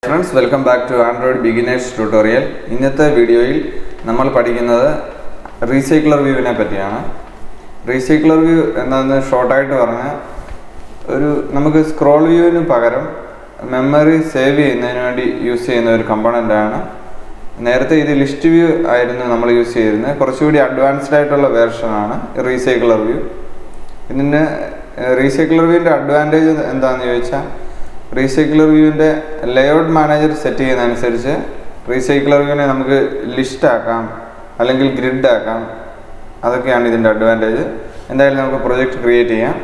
Friends, welcome back to Android Beginners Tutorial. ഇന്നത്തെ വീഡിയോയിൽ നമ്മൾ പഠിക്കുന്നത് റീസൈക്ലർ വ്യൂവിനെ പറ്റിയാണ്. റീസൈക്ലർ വ്യൂ എന്താണെന്ന് ഷോർട്ടായിട്ട് പറഞ്ഞാൽ നമുക്ക് സ്ക്രോൾ വ്യൂവിന് പകരം മെമ്മറി സേവ് ചെയ്യുന്നതിന് വേണ്ടി യൂസ് ചെയ്യുന്ന ഒരു കമ്പോണൻ്റ് ആണ്. നേരത്തെ ഇത് ലിസ്റ്റ് വ്യൂ ആയിരുന്നു നമ്മൾ യൂസ് ചെയ്തിരുന്നത്. കുറച്ചുകൂടി അഡ്വാൻസ്ഡ് ആയിട്ടുള്ള വേർഷനാണ് റീസൈക്ലർ വ്യൂ. ഇതിന് റീസൈക്ലർ വ്യൂവിൻ്റെ അഡ്വാൻറ്റേജ് എന്താണെന്ന് ചോദിച്ചാൽ, റീസൈക്ലർ വ്യൂവിൻ്റെ ലേഔട്ട് മാനേജർ സെറ്റ് ചെയ്യുന്നതനുസരിച്ച് റീസൈക്ലർ വ്യൂവിനെ നമുക്ക് ലിസ്റ്റ് ആക്കാം, അല്ലെങ്കിൽ ഗ്രിഡ് ആക്കാം. അതൊക്കെയാണ് ഇതിൻ്റെ അഡ്വാൻറ്റേജ്. എന്തായാലും നമുക്ക് പ്രൊജക്റ്റ് ക്രിയേറ്റ് ചെയ്യാം.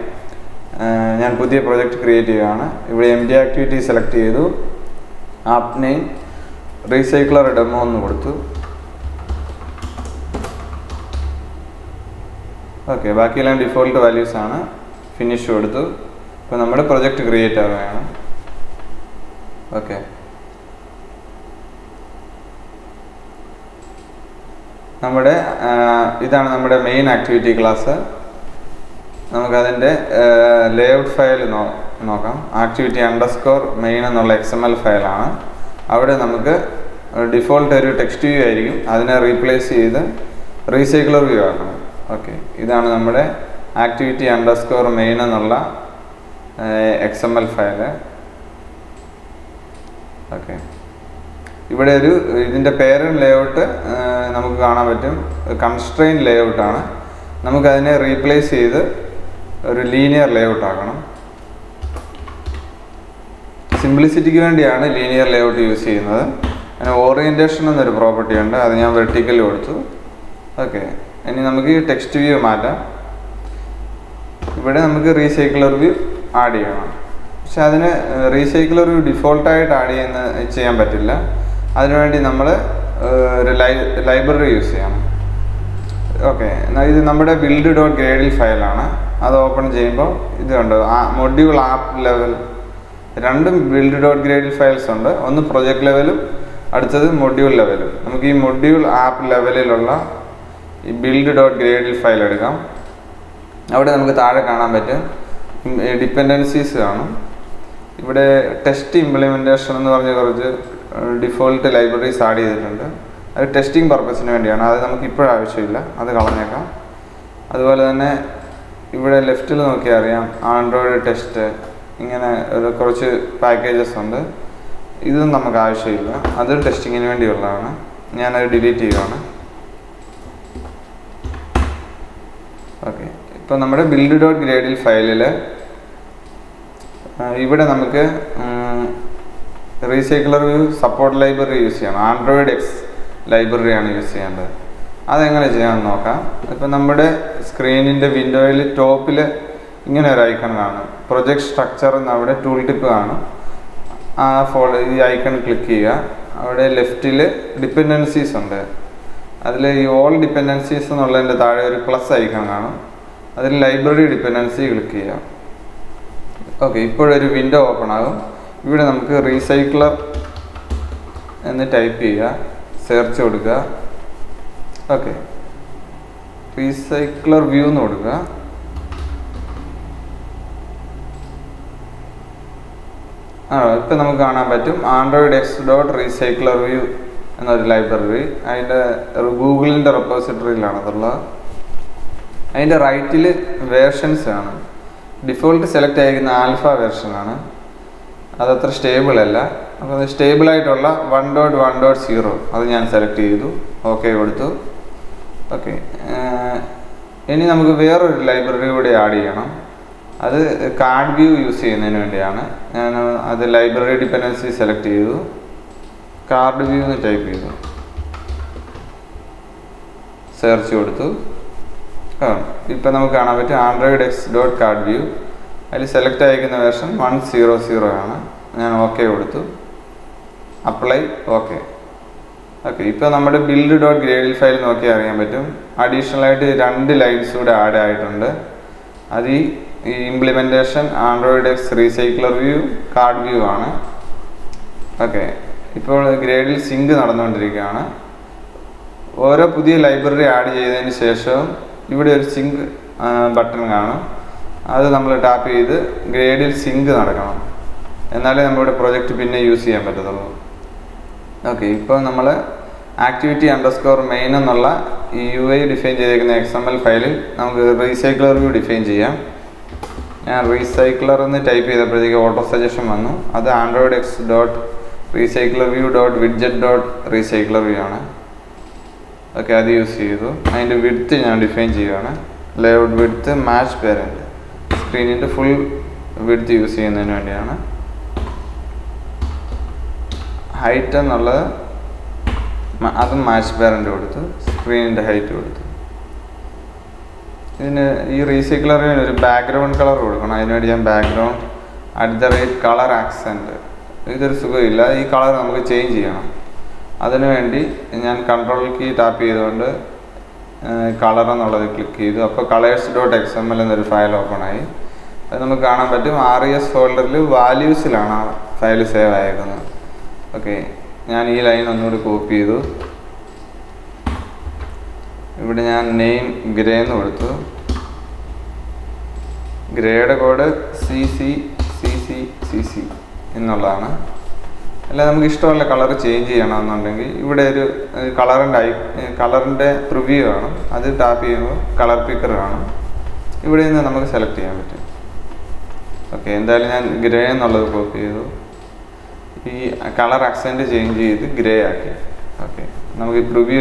ഞാൻ പുതിയ പ്രൊജക്റ്റ് ക്രിയേറ്റ് ചെയ്യുകയാണ്. ഇവിടെ MD ആക്ടിവിറ്റി സെലക്ട് ചെയ്തു, ആപ്പ് നെയിം റീസൈക്ലർ ഡെമോ എന്ന് കൊടുത്തു. ഓക്കെ, ബാക്കിയെല്ലാം ഡിഫോൾട്ട് വാല്യൂസ് ആണ്. ഫിനിഷ് കൊടുത്തു. ഇപ്പോൾ നമ്മുടെ പ്രൊജക്റ്റ് ക്രിയേറ്റ് ആവുകയാണ്. ഓക്കെ, ഇതാണ് നമ്മുടെ മെയിൻ ആക്ടിവിറ്റി ക്ലാസ്. നമുക്കതിൻ്റെ ലേഔട്ട് ഫയൽ നോക്കാം. ആക്ടിവിറ്റി _main എന്നുള്ള XML ഫയലാണ്. അവിടെ നമുക്ക് ഡിഫോൾട്ട് ഒരു ടെക്സ്റ്റ് വ്യൂ ആയിരിക്കും. അതിനെ റീപ്ലേസ് ചെയ്ത് റീസൈക്ലർ വ്യൂ ആക്കണം. ഓക്കെ, ഇതാണ് നമ്മുടെ ആക്ടിവിറ്റി _main എന്നുള്ള XML ഫയൽ. ഓക്കെ, ഇവിടെ ഇതിൻ്റെ പേരൻറ്റ് ലേഔട്ട് നമുക്ക് കാണാൻ പറ്റും. കൺസ്ട്രെയിൻ ലേഔട്ടാണ്. നമുക്കതിനെ റീപ്ലേസ് ചെയ്ത് ഒരു ലീനിയർ ലേഔട്ട് ആക്കണം. സിംപ്ലിസിറ്റിക്ക് വേണ്ടിയാണ് ലീനിയർ ലേഔട്ട് യൂസ് ചെയ്യുന്നത്. അതിന് ഓറിയൻറ്റേഷൻ എന്നൊരു പ്രോപ്പർട്ടി ഉണ്ട്. അത് ഞാൻ വെർട്ടിക്കൽ കൊടുത്തു. ഓക്കെ, ഇനി നമുക്ക് ഈ ടെക്സ്റ്റ് വ്യൂ മാറ്റാം. ഇവിടെ നമുക്ക് റീസൈക്ലർ വ്യൂ ആഡ് ചെയ്യണം. പക്ഷെ അതിന് റീസൈക്ലർ വ്യൂ ഡിഫോൾട്ടായിട്ട് ചെയ്യാൻ പറ്റില്ല. അതിനുവേണ്ടി നമ്മൾ ഒരു ലൈബ്രറി യൂസ് ചെയ്യണം. ഓക്കെ, ഇത് നമ്മുടെ build.gradle ഫയലാണ്. അത് ഓപ്പൺ ചെയ്യുമ്പോൾ ഇതുണ്ട്, മൊഡ്യൂൾ ആപ്പ് ലെവൽ. രണ്ടും build.gradle ഫയൽസ് ഉണ്ട്. ഒന്ന് പ്രൊജക്ട് ലെവലും അടുത്തത് മൊഡ്യൂൾ ലെവലും. നമുക്ക് ഈ മൊഡ്യൂൾ ആപ്പ് ലെവലിലുള്ള ഈ build.gradle ഫയൽ എടുക്കാം. അവിടെ നമുക്ക് താഴെ കാണാൻ പറ്റും ഡിപ്പെൻഡൻസീസ് കാണും. ഇവിടെ ടെസ്റ്റ് ഇംപ്ലിമെൻറ്റേഷൻ എന്ന് പറഞ്ഞ് കുറച്ച് ഡിഫോൾട്ട് ലൈബ്രറീസ് ആഡ് ചെയ്തിട്ടുണ്ട്. അത് ടെസ്റ്റിംഗ് പർപ്പസിന് വേണ്ടിയാണ്. അത് നമുക്ക് ഇപ്പോഴും ആവശ്യമില്ല, അത് കളഞ്ഞേക്കാം. അതുപോലെ തന്നെ ഇവിടെ ലെഫ്റ്റിൽ നോക്കിയാൽ അറിയാം ആൻഡ്രോയിഡ് ടെസ്റ്റ്, ഇങ്ങനെ കുറച്ച് പാക്കേജസ് ഉണ്ട്. ഇതൊന്നും നമുക്ക് ആവശ്യമില്ല, അത് ടെസ്റ്റിങ്ങിന് വേണ്ടിയുള്ളതാണ്. ഞാനത് ഡിലീറ്റ് ചെയ്യുകയാണ്. ഓക്കെ, ഇപ്പോൾ നമ്മുടെ build.gradle ഫയലിൽ ഇവിടെ നമുക്ക് recycler view support library use ചെയ്യണം. ആൻഡ്രോയിഡ് X ലൈബ്രറിയാണ് യൂസ് ചെയ്യേണ്ടത്. അതെങ്ങനെ ചെയ്യാമെന്ന് നോക്കാം. ഇപ്പം നമ്മുടെ സ്ക്രീനിൻ്റെ വിൻഡോയിൽ ടോപ്പിൽ ഇങ്ങനെ ഒരു ഐക്കൺ കാണും, പ്രൊജക്ട് സ്ട്രക്ചർ എന്ന്. അവിടെ ടൂൾ ടിപ്പ് കാണും. ഈ ഐക്കൺ ക്ലിക്ക് ചെയ്യുക. അവിടെ ലെഫ്റ്റിൽ ഡിപ്പെൻഡൻസീസ് ഉണ്ട്. അതിൽ ഈ ഓൾ ഡിപ്പെൻഡൻസീസ് എന്നുള്ളതിൻ്റെ താഴെ ഒരു പ്ലസ് ഐക്കൺ കാണും. അതിൽ ലൈബ്രറി ഡിപ്പെൻഡൻസി ക്ലിക്ക് ചെയ്യാം. ഓക്കെ, ഇപ്പോഴൊരു വിൻഡോ ഓപ്പൺ ആകും. ഇവിടെ നമുക്ക് റീസൈക്ലർ എന്ന് ടൈപ്പ് ചെയ്യുക, സെർച്ച് കൊടുക്കുക. ഓക്കെ, റീസൈക്ലർ വ്യൂ എന്ന് കൊടുക്കുക. ഇപ്പം നമുക്ക് കാണാൻ പറ്റും ആൻഡ്രോയിഡ് X.recycler view എന്നൊരു ലൈബ്രറി. അതിൻ്റെ ഗൂഗിളിൻ്റെ റെപ്പോസിറ്ററിയിലാണ് അതുള്ളത്. അതിൻ്റെ റൈറ്റിൽ വേർഷൻസ് ആണ്. ഡിഫോൾട്ട് സെലക്ട് ആയിരിക്കുന്ന ആൽഫ വേർഷനാണ്. അതത്ര സ്റ്റേബിൾ അല്ല. അപ്പോൾ അത് സ്റ്റേബിളായിട്ടുള്ള 1.1.0 അത് ഞാൻ സെലക്ട് ചെയ്തു. ഓക്കെ കൊടുത്തു. ഓക്കെ, ഇനി നമുക്ക് വേറൊരു ലൈബ്രറി കൂടി ആഡ് ചെയ്യണം. അത് കാർഡ് വ്യൂ യൂസ് ചെയ്യുന്നതിന് വേണ്ടിയാണ്. ഞാൻ അത് ലൈബ്രറി ഡിപ്പെൻഡൻസി സെലക്ട് ചെയ്തു, കാർഡ് വ്യൂ എന്ന് ടൈപ്പ് ചെയ്തു, സെർച്ച് കൊടുത്തു. ഇപ്പം നമുക്ക് കാണാൻ പറ്റും ആൻഡ്രോയിഡ് X.card_view. അതിൽ സെലക്ട് ആയിരിക്കുന്ന വേർഷൻ 1.0.0 ആണ്. ഞാൻ ഓക്കെ കൊടുത്തു, അപ്ലൈ. ഓക്കെ. ഓക്കെ, ഇപ്പോൾ നമ്മുടെ build.gradle ഫയൽ നോക്കിയാൽ അറിയാൻ പറ്റും അഡീഷണലായിട്ട് 2 ലൈൻസ് കൂടെ ആഡ് ആയിട്ടുണ്ട്. അത് ഈ implementation Android X recycler view card view ആണ്. ഓക്കെ, ഇപ്പോൾ ഗ്രേഡിൽ സിങ്ക് നടന്നുകൊണ്ടിരിക്കുകയാണ്. ഓരോ പുതിയ ലൈബ്രറി ആഡ് ചെയ്തതിന് ശേഷം ഇവിടെ ഒരു സിങ്ക് ബട്ടൺ കാണും. അത് നമ്മൾ ടാപ്പ് ചെയ്ത് ഗ്രേഡിൽ സിങ്ക് നടക്കണം. എന്നാലേ നമ്മുടെ പ്രൊജക്റ്റ് പിന്നെ യൂസ് ചെയ്യാൻ പറ്റത്തുള്ളൂ. ഓക്കെ, ഇപ്പോൾ നമ്മൾ ആക്ടിവിറ്റി അണ്ടർസ്കോർ മെയിൻ എന്നുള്ള ഈ UI ഡിഫൈൻ ചെയ്തേക്കുന്ന XML ഫയലിൽ നമുക്ക് റീസൈക്ലർ വ്യൂ ഡിഫൈൻ ചെയ്യാം. ഞാൻ റീസൈക്ലർ എന്ന് ടൈപ്പ് ചെയ്തപ്പോഴത്തേക്ക് ഓട്ടോ സജഷൻ വന്നു. അത് android_recycler_view.widget.recycler_view ആണ്. ഓക്കെ, അത് യൂസ് ചെയ്തു. അതിൻ്റെ വിഡ്ത്ത് ഞാൻ ഡിഫൈൻ ചെയ്യുകയാണ്. ലേഔട്ട് വിഡ്ത്ത് മാച്ച് പാരൻറ്റ്, സ്ക്രീനിൻ്റെ ഫുൾ വിഡ്ത്ത് യൂസ് ചെയ്യുന്നതിന് വേണ്ടിയാണ്. ഹൈറ്റ് എന്നുള്ളത് അതും മാച്ച് പാരൻറ്റ് കൊടുത്തു, സ്ക്രീനിൻ്റെ ഹൈറ്റ് കൊടുത്തു. ഇതിന് ഈ റീസൈക്ലറിന് ഒരു ബാക്ക്ഗ്രൗണ്ട് കളർ കൊടുക്കണം. അതിനുവേണ്ടി ഞാൻ ബാക്ക്ഗ്രൗണ്ട് @color accent, ഇതൊരു സുഖമില്ല, ഈ കളർ നമുക്ക് ചേഞ്ച് ചെയ്യണം. അതിനുവേണ്ടി ഞാൻ കൺട്രോൾ കീ ടാപ്പ് ചെയ്തുകൊണ്ട് കളർ എന്നുള്ളത് ക്ലിക്ക് ചെയ്തു. അപ്പോൾ colors.xml എന്നൊരു ഫയൽ ഓപ്പണായി. അത് നമുക്ക് കാണാൻ പറ്റും. RES ഫോൾഡറിൽ വാല്യൂസിലാണ് ആ ഫയൽ സേവ് ആയേക്കുന്നത്. ഓക്കെ, ഞാൻ ഈ ലൈൻ ഒന്നുകൂടി കോപ്പി ചെയ്തു. ഇവിടെ ഞാൻ നെയിം ഗ്രേ എന്ന് കൊടുത്തു. ഗ്രേയുടെ കോഡ് CC എന്നുള്ളതാണ്. അല്ല, നമുക്ക് ഇഷ്ടമുള്ള കളർ ചേഞ്ച് ചെയ്യണമെന്നുണ്ടെങ്കിൽ ഇവിടെ ഒരു കളറിൻ്റെ പ്രിവ്യൂ ആണ്. അത് ടാപ്പ് ചെയ്യുമ്പോൾ കളർ പിക്കർ കാണും. ഇവിടെ നിന്ന് നമുക്ക് സെലക്ട് ചെയ്യാൻ പറ്റും. ഓക്കെ, എന്തായാലും ഞാൻ ഗ്രേ എന്നുള്ളത് കോപ്പി ചെയ്തു. ഈ കളർ അക്സെൻറ്റ് ചേഞ്ച് ചെയ്ത് ഗ്രേ ആക്കി. ഓക്കെ, നമുക്ക് ഈ പ്രിവ്യൂ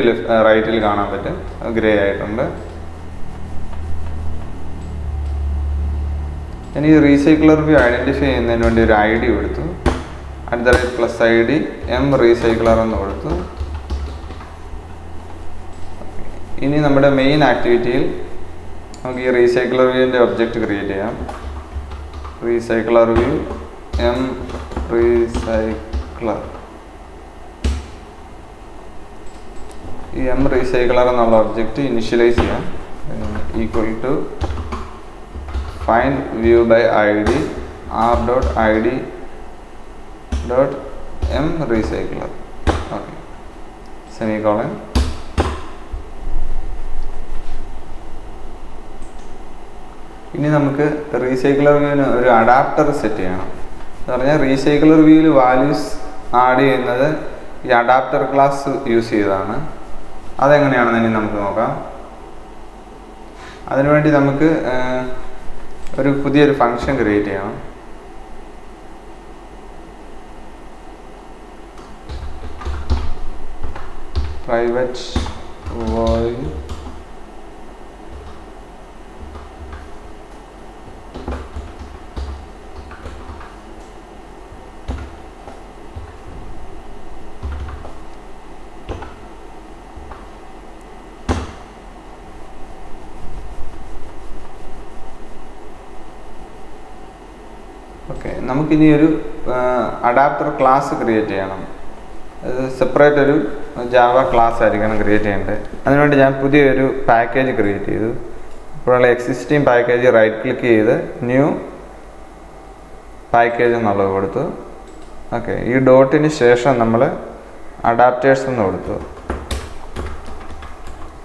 റൈറ്റിൽ കാണാൻ പറ്റും, ഗ്രേ ആയിട്ടുണ്ട്. ഇനി റീസൈക്ലർ വ്യൂ ഐഡൻറ്റിഫൈ ചെയ്യുന്നതിന് വേണ്ടി ഒരു ID കൊടുത്തു. @+ID mRecycler എന്ന് കൊടുത്തു. ഇനി നമ്മുടെ മെയിൻ ആക്ടിവിറ്റിയിൽ നമുക്ക് ഈ റീസൈക്ലർ വ്യൂവിൻ്റെ ഒബ്ജക്റ്റ് ക്രിയേറ്റ് ചെയ്യാം. Recycler view mRecycler. ഈ mRecycler എന്നുള്ള ഒബ്ജക്റ്റ് ഇനിഷ്യലൈസ് ചെയ്യാം. Equal to find view by ID r.id.mRecycler. Okay, semicolon. ഇനി നമുക്ക് റീസൈക്ലർ വ്യൂവിന് ഒരു അഡാപ്റ്റർ സെറ്റ് ചെയ്യണം. എന്ന് പറഞ്ഞാൽ റീസൈക്ലർ വ്യൂവിൽ വാല്യൂസ് ആഡ് ചെയ്യുന്നത് ഈ അഡാപ്റ്റർ ക്ലാസ് യൂസ് ചെയ്താണ്. അതെങ്ങനെയാണെന്ന് ഇനി നമുക്ക് നോക്കാം. അതിനുവേണ്ടി നമുക്ക് ഒരു പുതിയൊരു ഫംഗ്ഷൻ ക്രിയേറ്റ് ചെയ്യണം. പ്രൈവറ്റ് void ഓക്കെ, നമുക്കിനി ഒരു അഡാപ്റ്റർ ക്ലാസ് ക്രിയേറ്റ് ചെയ്യണം. അത് സെപ്പറേറ്റ് ഒരു ജാവ ക്ലാസ് ആയിരിക്കണം ക്രിയേറ്റ് ചെയ്യേണ്ടത്. അതിനുവേണ്ടി ഞാൻ പുതിയൊരു പാക്കേജ് ക്രിയേറ്റ് ചെയ്തു. ഇപ്പോഴുള്ള എക്സിസ്റ്റിംഗ് പാക്കേജ് റൈറ്റ് ക്ലിക്ക് ചെയ്ത് ന്യൂ പാക്കേജ് എന്നുള്ളത് കൊടുത്തു. ഓക്കെ, ഈ ഡോട്ടിന് ശേഷം നമ്മൾ അഡാപ്റ്റേഴ്സ് എന്ന് കൊടുത്തു.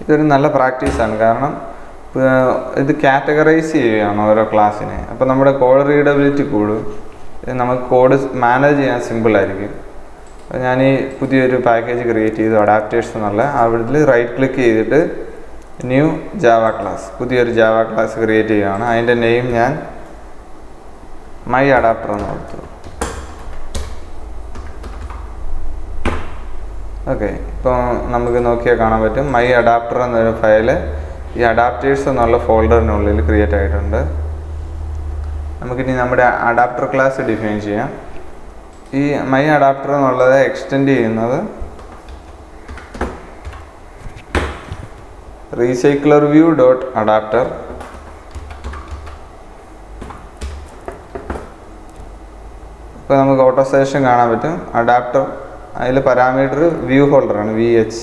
ഇതൊരു നല്ല പ്രാക്ടീസാണ്, കാരണം ഇത് കാറ്റഗറൈസ് ചെയ്യുകയാണ് ഓരോ ക്ലാസ്സിനെ. അപ്പോൾ നമ്മുടെ കോഡ് റീഡബിലിറ്റി കൂടും, നമുക്ക് കോഡ് മാനേജ് ചെയ്യാൻ സിമ്പിളായിരിക്കും. അപ്പോൾ ഞാൻ ഈ പുതിയൊരു പാക്കേജ് ക്രിയേറ്റ് ചെയ്തു, അഡാപ്റ്റേഴ്സ് എന്നുള്ള. അവിടെ റൈറ്റ് ക്ലിക്ക് ചെയ്തിട്ട് ന്യൂ ജാവ ക്ലാസ്, പുതിയൊരു ജാവ ക്ലാസ് ക്രിയേറ്റ് ചെയ്യുകയാണ്. അതിൻ്റെ നെയിം ഞാൻ മൈ അഡാപ്റ്റർ എന്ന് കൊടുത്തു. ഓക്കെ, ഇപ്പോൾ നമുക്ക് നോക്കിയാൽ കാണാൻ പറ്റും മൈ അഡാപ്റ്റർ എന്നൊരു ഫയല് ഈ അഡാപ്റ്റേഴ്സ് എന്നുള്ള ഫോൾഡറിനുള്ളിൽ ക്രിയേറ്റ് ആയിട്ടുണ്ട്. നമുക്കിനി നമ്മുടെ അഡാപ്റ്റർ ക്ലാസ് ഡിഫൈൻ ചെയ്യാം. ഈ മൈ അഡാപ്റ്റർ എന്നുള്ളത് എക്സ്റ്റെൻഡ് ചെയ്യുന്നത് റീസൈക്ലർ വ്യൂ ഡോട്ട് അഡാപ്റ്റർ. ഇപ്പോൾ നമുക്ക് ഓട്ടോ സജഷൻ കാണാൻ പറ്റും. അഡാപ്റ്റർ അതിൽ പാരാമീറ്റർ വ്യൂ ഹോൾഡറാണ് VH.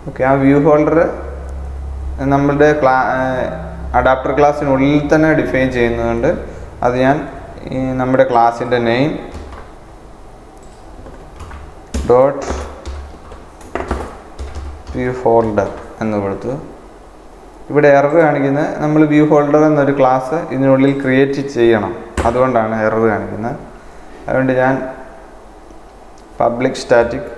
ഓക്കെ, ആ വ്യൂ ഹോൾഡർ നമ്മുടെ അഡാപ്റ്റർ ക്ലാസ്സിനുള്ളിൽ തന്നെ ഡിഫൈൻ ചെയ്യുന്നതുകൊണ്ട് അത് ഞാൻ ഈ നമ്മുടെ ക്ലാസ്സിൻ്റെ നെയിം ഡോട്ട് വ്യൂ ഹോൾഡർ എന്ന് കൊടുത്തു. ഇവിടെ എറർ കാണിക്കുന്നത് നമ്മൾ വ്യൂ ഹോൾഡർ എന്നൊരു ക്ലാസ് ഇതിനുള്ളിൽ ക്രിയേറ്റ് ചെയ്യണം, അതുകൊണ്ടാണ് എറർ കാണിക്കുന്നത്. അതുകൊണ്ട് ഞാൻ public static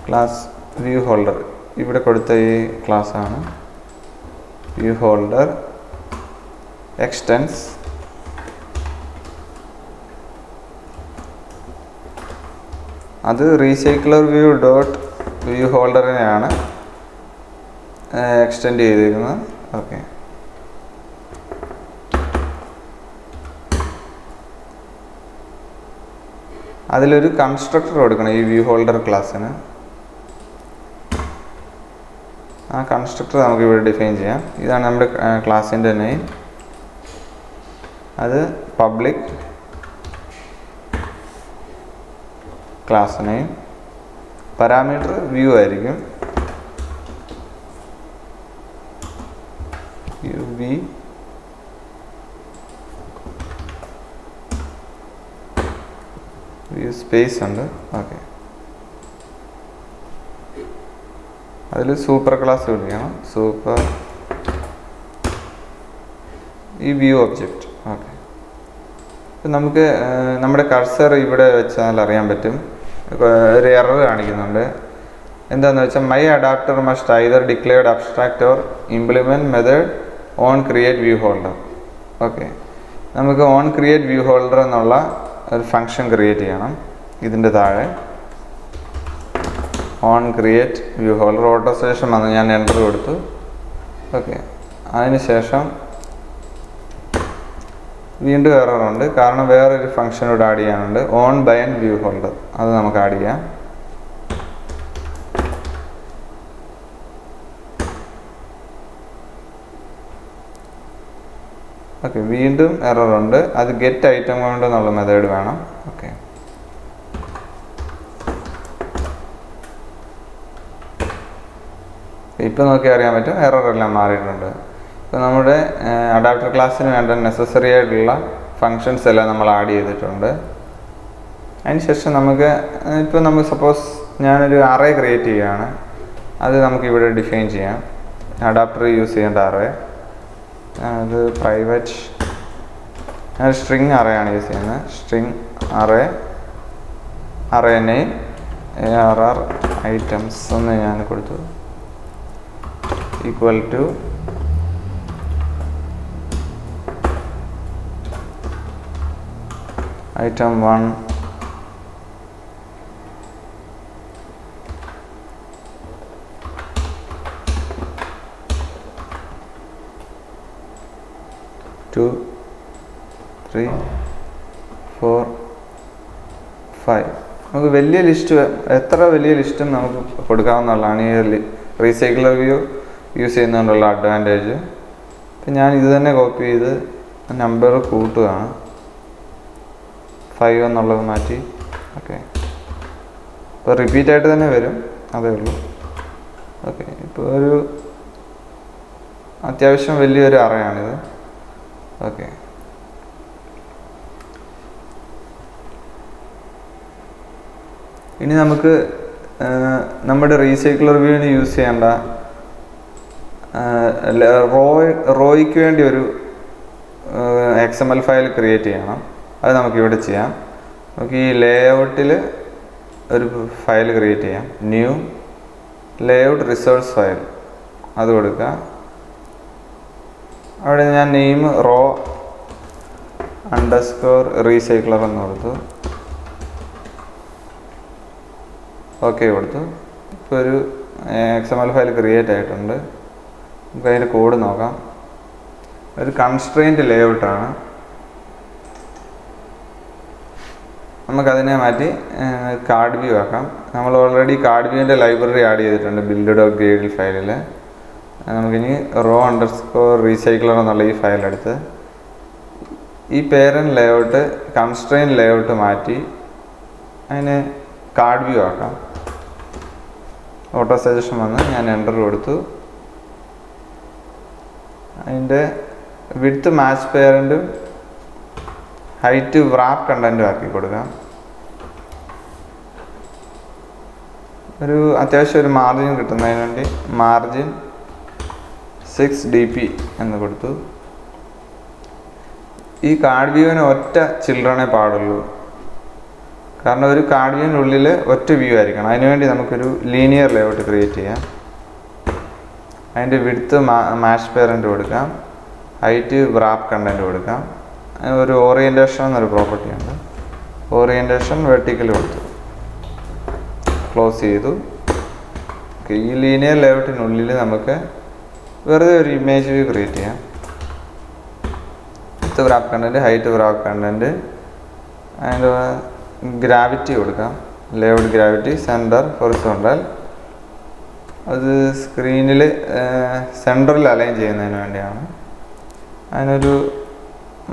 class view holder ഇവിടെ കൊടുത്ത ഈ ക്ലാസ്സാണ് വ്യൂ ഹോൾഡർ എക്സ്റ്റെൻസ് അത് റീസൈക്ലർ വ്യൂ ഡോട്ട് വ്യൂ ഹോൾഡറിനെയാണ് എക്സ്റ്റെൻഡ് ചെയ്തിരിക്കുന്നത്. ഓക്കെ, അതിലൊരു കൺസ്ട്രക്ടർ കൊടുക്കണം ഈ വ്യൂ ഹോൾഡർ ക്ലാസ്സിന്. ആ കൺസ്ട്രക്ടർ നമുക്ക് ഇവിടെ ഡിഫൈൻ ചെയ്യാം. ഇതാണ് നമ്മുടെ ക്ലാസ്സിൻ്റെ നെയിം. അത് public class name, parameter view ആയിരിക്കും, വ്യൂ സ്പേസ് ഉണ്ട്. ഓക്കെ, അതിൽ സൂപ്പർ ക്ലാസ് വിളിക്കണം, സൂപ്പർ ഈ വ്യൂ ഒബ്ജക്റ്റ്. ഓക്കെ, ഇപ്പം നമുക്ക് നമ്മുടെ കർസർ ഇവിടെ വെച്ചാൽ അറിയാൻ പറ്റും ഒരു എറർ കാണിക്കുന്നുണ്ട്. എന്താണെന്ന് വെച്ചാൽ my adapter must either declared abstract or implement method on create view holder. Okay, നമുക്ക് ഓൺ ക്രിയേറ്റ് വ്യൂ ഹോൾഡർ എന്നുള്ള ഒരു ഫങ്ഷൻ ക്രിയേറ്റ് ചെയ്യണം. ഇതിൻ്റെ താഴെ ഓൺ ക്രിയേറ്റ് വ്യൂ ഹോൾഡർ ഓട്ടോസേഷൻ വന്ന് ഞാൻ എൻ്റർ കൊടുത്തു. ഓക്കെ, അതിനുശേഷം വീണ്ടും എററുണ്ട്, കാരണം വേറൊരു ഫംഗ്ഷനോട് ആഡ് ചെയ്യാനുണ്ട്, ഓൺ ബൈൻഡ് വ്യൂ ഹോൾഡർ. അത് നമുക്ക് ആഡ് ചെയ്യാം. ഓക്കെ, വീണ്ടും എററുണ്ട്, അത് ഗെറ്റ് ഐറ്റം കൊണ്ട് എന്നുള്ള മെത്തേഡ് വേണം. ഓക്കെ, ഇപ്പം നോക്കി അറിയാൻ പറ്റും എററെല്ലാം മാറിയിട്ടുണ്ട്. ഇപ്പോൾ നമ്മുടെ അഡാപ്റ്റർ ക്ലാസ്സിന് വേണ്ട നെസസറി ആയിട്ടുള്ള ഫങ്ഷൻസ് എല്ലാം നമ്മൾ ആഡ് ചെയ്തിട്ടുണ്ട്. അതിനുശേഷം നമുക്ക് ഇപ്പോൾ നമുക്ക് സപ്പോസ് ഞാനൊരു അറേ ക്രിയേറ്റ് ചെയ്യുകയാണ്, അത് നമുക്കിവിടെ ഡിഫൈൻ ചെയ്യാം. അഡാപ്റ്റർ യൂസ് ചെയ്യേണ്ട അറേ അത് പ്രൈവറ്റ്, ഞാൻ സ്ട്രിങ് അറേ ആണ് യൂസ് ചെയ്യുന്നത്. String array name ARR items എന്ന് ഞാൻ കൊടുത്തു, ഈക്വൽ ടു item 1 2 3 4 5. നമുക്ക് വലിയ ലിസ്റ്റ്, എത്ര വലിയ ലിസ്റ്റും നമുക്ക് കൊടുക്കാവുന്നതാണ് ഈ റീസൈക്ലർ വ്യൂ യൂസ് ചെയ്യുന്നതുകൊണ്ടുള്ള അഡ്വാൻറ്റേജ്. ഇപ്പം ഞാൻ ഇത് തന്നെ കോപ്പി ചെയ്ത് നമ്പർ കൂട്ടുകയാണ്, 5 എന്നുള്ളത് മാറ്റി. ഓക്കെ, ഇപ്പോൾ റിപ്പീറ്റായിട്ട് തന്നെ വരും, അതേ ഉള്ളൂ. ഓക്കെ, ഇപ്പോൾ ഒരു അത്യാവശ്യം വലിയൊരു അറയാണിത്. ഓക്കെ, ഇനി നമുക്ക് നമ്മുടെ റീസൈക്ലർ വ്യൂവിന് യൂസ് ചെയ്യേണ്ട റോയ്ക്ക് വേണ്ടി ഒരു XML ഫയൽ ക്രിയേറ്റ് ചെയ്യണം. അത് നമുക്കിവിടെ ചെയ്യാം. നമുക്ക് ഈ ലേഔട്ടിൽ ഒരു ഫയൽ ക്രിയേറ്റ് ചെയ്യാം, ന്യൂ ലേഔട്ട് റിസോഴ്സ് ഫയൽ, അത് കൊടുക്കുക. അവിടെ ഞാൻ നെയിം റോ അണ്ടർസ്കോർ റീസൈക്ലർ എന്ന് കൊടുത്തു. ഓക്കെ കൊടുത്തു. ഇപ്പോൾ ഒരു XML ഫയൽ ക്രിയേറ്റ് ആയിട്ടുണ്ട്. നമുക്ക് അതിൻ്റെ കോഡ് നോക്കാം. ഒരു കൺസ്ട്രെയിൻറ്റ് ലേഔട്ടാണ്. നമുക്കതിനെ മാറ്റി കാർഡ് വ്യൂ ആക്കാം. നമ്മൾ ഓൾറെഡി കാർഡ് വ്യൂവിൻ്റെ ലൈബ്രറി ആഡ് ചെയ്തിട്ടുണ്ട് build.gradle ഫയലിൽ. നമുക്കിനി റോ അണ്ടർസ്കോർ റീസൈക്ലർ എന്നുള്ള ഈ ഫയൽ എടുത്ത് ഈ പേരൻറ്റ് ലേഔട്ട് കൺസ്ട്രെയിൻ ലേഔട്ട് മാറ്റി അതിന് കാർഡ് വ്യൂ ആക്കാം. ഓട്ടോ സജഷൻ വന്ന് ഞാൻ എൻ്റർ കൊടുത്തു. അതിൻ്റെ വിഡ്ത്ത് മാച്ച് പേരൻറ്റും ഹൈറ്റ് wrap കണ്ടൻറ്റും ആക്കി കൊടുക്കാം. ഒരു അത്യാവശ്യം ഒരു മാർജിൻ കിട്ടുന്നതിന് വേണ്ടി മാർജിൻ 6 dp എന്ന് കൊടുത്തു. ഈ കാർഡ് വ്യൂവിന് ഒറ്റ ചിൽഡ്രനെ പാടുള്ളൂ, കാരണം ഒരു കാർഡ് വ്യൂവിനുള്ളിൽ ഒറ്റ വ്യൂ ആയിരിക്കണം. അതിനുവേണ്ടി നമുക്കൊരു ലീനിയർ ലേഔട്ട് ക്രിയേറ്റ് ചെയ്യാം. അതിൻ്റെ വിഡ്ത്ത് മാച്ച് പേരൻ്റ് കൊടുക്കാം, ഹൈറ്റ് റാപ്പ് കണ്ടൻറ്റ് കൊടുക്കാം. ഒരു ഓറിയൻറ്റേഷൻ എന്നൊരു പ്രോപ്പർട്ടി ഉണ്ട്. ഓറിയൻറ്റേഷൻ വെർട്ടിക്കൽ കൊടുത്തു, ക്ലോസ് ചെയ്തു. ഓക്കെ, ഈ ലീനിയർ ലേഔട്ടിനുള്ളിൽ നമുക്ക് വെറുതെ ഒരു ഇമേജ് വ്യൂ ക്രിയേറ്റ് ചെയ്യാം. Width wrap content, height wrap content, അതിൻ്റെ ഗ്രാവിറ്റി കൊടുക്കാം. Layout gravity center horizontal. അത് സ്ക്രീനിൽ സെൻറ്ററിൽ അലൈൻ ചെയ്യുന്നതിന് വേണ്ടിയാണ്. അതിനൊരു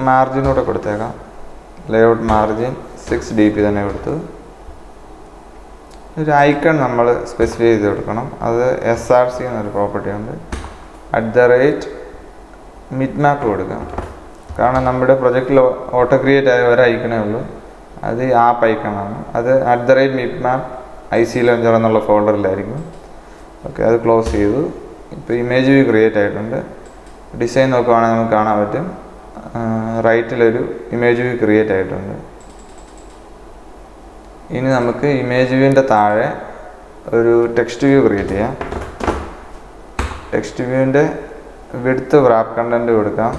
മാർജിനൂടെ കൊടുത്തേക്കാം. ലേഔട്ട് മാർജിൻ 6 dp തന്നെ കൊടുത്തു. ഒരു ഐക്കൺ നമ്മൾ സ്പെസിഫൈ ചെയ്ത് കൊടുക്കണം. അത് SRC എന്നൊരു പ്രോപ്പർട്ടി ഉണ്ട്. @മിഡ് മാപ്പ് കൊടുക്കാം, കാരണം നമ്മുടെ പ്രൊജക്റ്റിൽ ഓട്ടോ ക്രിയേറ്റ് ആയ ഒരു ഐക്കണേ ഉള്ളൂ, അത് ആപ്പ് ഐക്കണാണ്. അത് @മിഡ് മാപ്പ് IC ലോഞ്ചർ എന്നുള്ള ഫോൾഡറിലായിരിക്കും. ഓക്കെ, അത് ക്ലോസ് ചെയ്തു. ഇപ്പോൾ ഇമേജ് വ്യൂ ക്രിയേറ്റ് ആയിട്ടുണ്ട്. ഡിസൈൻ നോക്കുവാണെങ്കിൽ നമുക്ക് കാണാൻ പറ്റും, റൈറ്റിലൊരു ഇമേജ് വ്യൂ ക്രിയേറ്റ് ആയിട്ടുണ്ട്. ഇനി നമുക്ക് ഇമേജ് വ്യൂവിൻ്റെ താഴെ ഒരു ടെക്സ്റ്റ് വ്യൂ ക്രിയേറ്റ് ചെയ്യാം. ടെക്സ്റ്റ് വ്യൂവിൻ്റെ വിഡ്ത്ത് റാപ്പ് കണ്ടൻറ്റ് കൊടുക്കാം,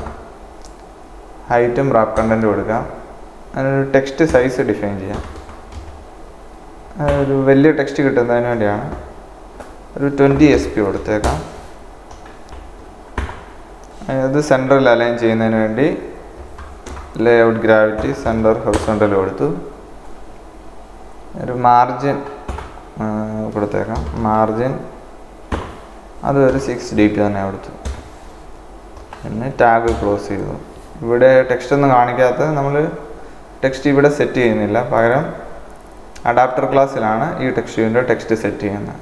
ഹൈറ്റും റാപ്പ് കണ്ടൻറ്റ് കൊടുക്കാം. അതിനൊരു ടെക്സ്റ്റ് സൈസ് ഡിഫൈൻ ചെയ്യാം. ഒരു വലിയ ടെക്സ്റ്റ് കിട്ടുന്നതിന് വേണ്ടിയാണ്. ഒരു 20 SP കൊടുത്തേക്കാം. അത് സെൻറ്ററിൽ അലൈൻ ചെയ്യുന്നതിന് വേണ്ടി ലേഔട്ട് ഗ്രാവിറ്റി സെൻറ്റർ ഹൊറിസോണ്ടൽ കൊടുത്തു. ഒരു മാർജിൻ കൊടുത്തേക്കാം. മാർജിൻ അത് ഒരു 6 dp തന്നെ കൊടുത്തു. പിന്നെ ടാഗ് ക്ലോസ് ചെയ്തു. ഇവിടെ ടെക്സ്റ്റ് ഒന്നും കാണിക്കാത്ത നമ്മൾ ടെക്സ്റ്റ് ഇവിടെ സെറ്റ് ചെയ്യുന്നില്ല, പകരം അഡാപ്റ്റർ ക്ലാസ്സിലാണ് ഈ ടെക്സ്റ്റ് സെറ്റ് ചെയ്യുന്നത്.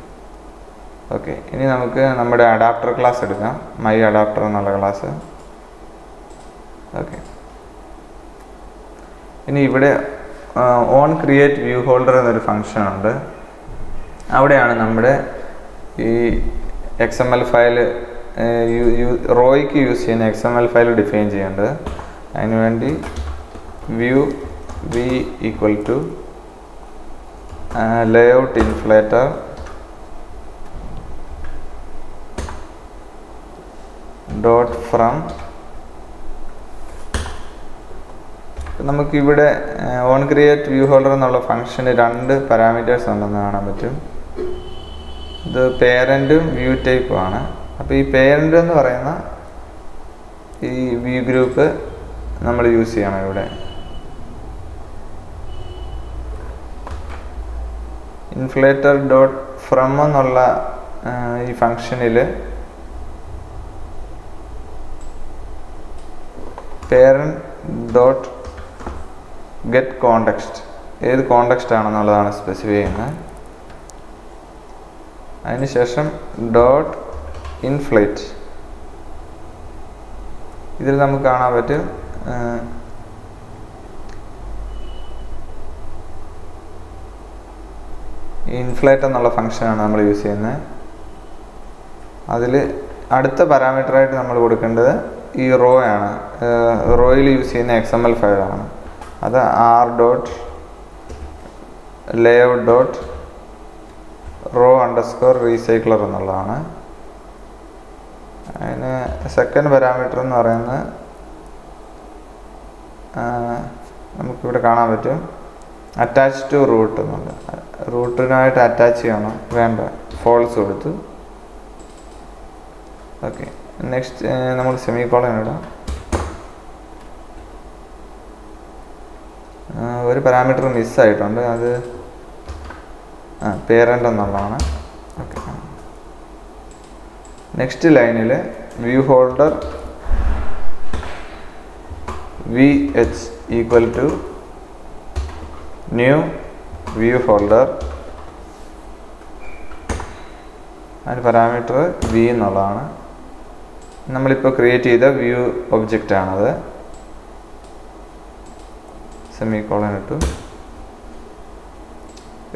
ഓക്കെ, ഇനി നമുക്ക് നമ്മുടെ അഡാപ്റ്റർ ക്ലാസ് എടുക്കാം. മൈ അഡാപ്റ്റർ എന്നുള്ള ക്ലാസ്. ഓക്കെ, ഇനി ഇവിടെ ഓൺ ക്രിയേറ്റ് വ്യൂ ഹോൾഡർ എന്നൊരു ഫംഗ്ഷൻ ഉണ്ട്. അവിടെയാണ് നമ്മുടെ ഈ XML ഫയൽ റോയ്ക്ക് യൂസ് ചെയ്യുന്ന XML ഫയൽ ഡിഫൈൻ ചെയ്യേണ്ടത്. അതിനുവേണ്ടി view v equal to layout inflater dot from. നമുക്കിവിടെ ഓൺ ക്രിയേറ്റ് വ്യൂ ഹോൾഡർ എന്നുള്ള ഫംഗ്ഷന് 2 പാരാമീറ്റേഴ്സ് ഉണ്ടെന്ന് കാണാൻ പറ്റും. ഇത് പേരൻറ്റും വ്യൂ ടൈപ്പും ആണ്. അപ്പോൾ ഈ പേരൻ്റ് എന്ന് പറയുന്ന ഈ വ്യൂ ഗ്രൂപ്പ് നമ്മൾ യൂസ് ചെയ്യണം. ഇവിടെ ഇൻഫ്ലേറ്റർ ഡോട്ട് ഫ്രം എന്നുള്ള ഈ ഫംഗ്ഷനിൽ പേരൻറ്റ് ഡോട്ട് ഗെറ്റ് കോണ്ടെക്സ്റ്റ്, ഏത് കോണ്ടെക്സ്റ്റ് ആണെന്നുള്ളതാണ് സ്പെസിഫൈ ചെയ്യുന്നത്. അതിനുശേഷം ഡോട്ട് ഇൻഫ്ലേറ്റ്. ഇതിൽ നമുക്ക് കാണാൻ പറ്റും ഇൻഫ്ലേറ്റ് എന്നുള്ള ഫംഗ്ഷനാണ് നമ്മൾ യൂസ് ചെയ്യുന്നത്. അതിൽ അടുത്ത പാരാമീറ്ററായിട്ട് നമ്മൾ കൊടുക്കേണ്ടത് ഈ റോ ആണ്. റോയിൽ യൂസ് ചെയ്യുന്ന XML ഫയലാണ്. അത് r dot layout dot row underscore recycler എന്നുള്ളതാണ്. അതിന് സെക്കൻഡ് പാരാമീറ്റർ എന്ന് പറയുന്നത് നമുക്കിവിടെ കാണാൻ പറ്റും അറ്റാച്ച് ടു റൂട്ട് എന്നുണ്ട്. റൂട്ടിനായിട്ട് അറ്റാച്ച് ചെയ്യണം, വേണ്ട, ഫോൾസ് കൊടുത്തു. ഓക്കെ, നെക്സ്റ്റ് നമ്മൾ സെമിക്കോളൻ ഇടാം. ഒരു പാരാമീറ്റർ മിസ്സായിട്ടുണ്ട്, അത് പേരൻ്റ് എന്നുള്ളതാണ്. ഓക്കെ, നെക്സ്റ്റ് ലൈനിൽ view holder VH equal to new view holder. അതിന് പാരാമീറ്റർ V എന്നുള്ളതാണ്. നമ്മളിപ്പോൾ ക്രിയേറ്റ് ചെയ്ത വ്യൂ ഒബ്ജക്റ്റാണത്. സെമിക്കോളൻ ഇട്ടു.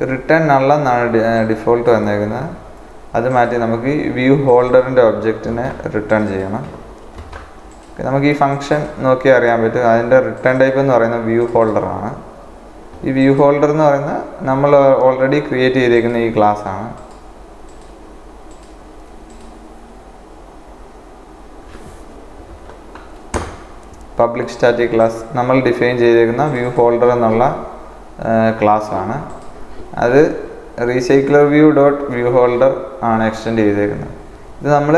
റിട്ടേൺ നല്ലെന്നാണ് ഡിഫോൾട്ട് വന്നേക്കുന്നത്. അത് മാറ്റി നമുക്ക് ഈ വ്യൂ ഹോൾഡറിൻ്റെ ഒബ്ജക്റ്റിനെ റിട്ടേൺ ചെയ്യണം. നമുക്ക് ഈ ഫംഗ്ഷൻ നോക്കി അറിയാൻ പറ്റും. അതിൻ്റെ റിട്ടേൺ ടൈപ്പ് എന്ന് പറയുന്നത് വ്യൂ ഹോൾഡറാണ്. ഈ വ്യൂ ഹോൾഡർ എന്ന് പറയുന്നത് നമ്മൾ ഓൾറെഡി ക്രിയേറ്റ് ചെയ്തേക്കുന്ന ഈ ക്ലാസ് ആണ്. പബ്ലിക് സ്റ്റാറ്റിക് ക്ലാസ് നമ്മൾ ഡിഫൈൻ ചെയ്തേക്കുന്ന വ്യൂ ഹോൾഡർ എന്നുള്ള ക്ലാസ് ആണ്. അത് recycler view dot view holder ആണ് എക്സ്റ്റെൻഡ് ചെയ്തേക്കുന്നത്. ഇത് നമ്മൾ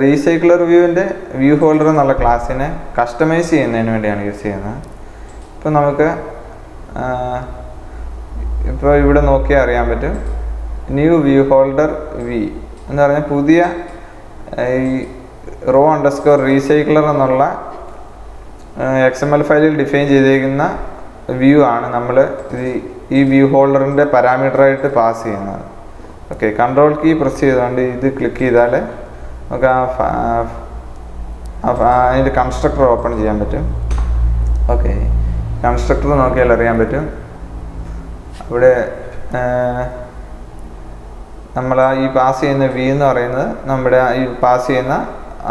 റീസൈക്ലർ വ്യൂവിൻ്റെ വ്യൂ ഹോൾഡർ എന്നുള്ള ക്ലാസ്സിനെ കസ്റ്റമൈസ് ചെയ്യുന്നതിന് വേണ്ടിയാണ് യൂസ് ചെയ്യുന്നത്. ഇപ്പോൾ നമുക്ക് ഇപ്പോൾ ഇവിടെ നോക്കിയാൽ അറിയാൻ പറ്റും. ന്യൂ വ്യൂ ഹോൾഡർ വി എന്ന് പറഞ്ഞാൽ പുതിയ ഈ റോ അണ്ടർസ്കോർ റീസൈക്ലർ എന്നുള്ള XML ഫയലിൽ ഡിഫൈൻ ചെയ്തിരിക്കുന്ന വ്യൂ ആണ് നമ്മൾ ഈ വ്യൂ ഹോൾഡറിൻ്റെ പാരാമീറ്ററായിട്ട് പാസ് ചെയ്യുന്നത്. ഓക്കെ, കൺട്രോൾ കീ പ്രസ് ചെയ്തുകൊണ്ട് ഇത് ക്ലിക്ക് ചെയ്താൽ നമുക്ക് അതിൻ്റെ കൺസ്ട്രക്ടർ ഓപ്പൺ ചെയ്യാൻ പറ്റും. ഓക്കെ, കൺസ്ട്രക്ടർ നോക്കിയാൽ അറിയാൻ പറ്റും. ഇവിടെ നമ്മൾ ഈ പാസ് ചെയ്യുന്ന വി എന്ന് പറയുന്നത് നമ്മുടെ ഈ പാസ് ചെയ്യുന്ന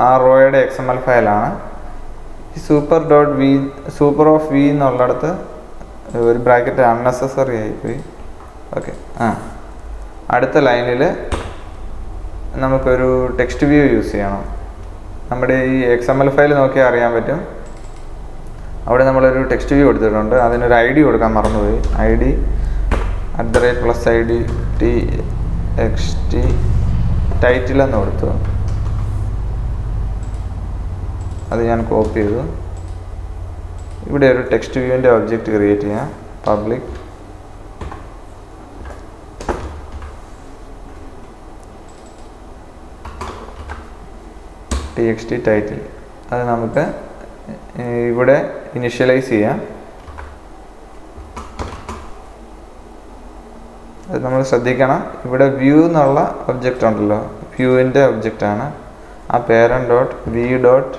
ആ റോയുടെ XML ഫയലാണ്. ഈ സൂപ്പർ ഓഫ് വി എന്നുള്ളിടത്ത് ഒരു ബ്രാക്കറ്റ് അൺനെസസറി ആയിപ്പോയി. ഓക്കെ, അടുത്ത ലൈനിൽ നമുക്കൊരു ടെക്സ്റ്റ് വ്യൂ യൂസ് ചെയ്യണം. നമ്മുടെ ഈ XML ഫയൽ നോക്കിയാൽ അറിയാൻ പറ്റും. അവിടെ നമ്മളൊരു ടെക്സ്റ്റ് വ്യൂ എടുത്തിട്ടുണ്ട്. അതിനൊരു ID കൊടുക്കാൻ മറന്നുപോയി. ID @+ID txt ടൈറ്റിൽ എന്ന് കൊടുത്തു. അത് ഞാൻ കോപ്പി ചെയ്തു. ഇവിടെ ഒരു ടെക്സ്റ്റ് വ്യൂവിൻ്റെ ഒബ്ജക്റ്റ് ക്രിയേറ്റ് ചെയ്യാം. Public txt title. അത് നമുക്ക് ഇവിടെ ഇനിഷ്യലൈസ് ചെയ്യാം. അത് നമ്മൾ ശ്രദ്ധിക്കണം. ഇവിടെ വ്യൂ എന്നുള്ള ഒബ്ജക്റ്റ് ഉണ്ടല്ലോ, വ്യൂവിൻ്റെ ഒബ്ജക്റ്റാണ്. ആ parent dot v dot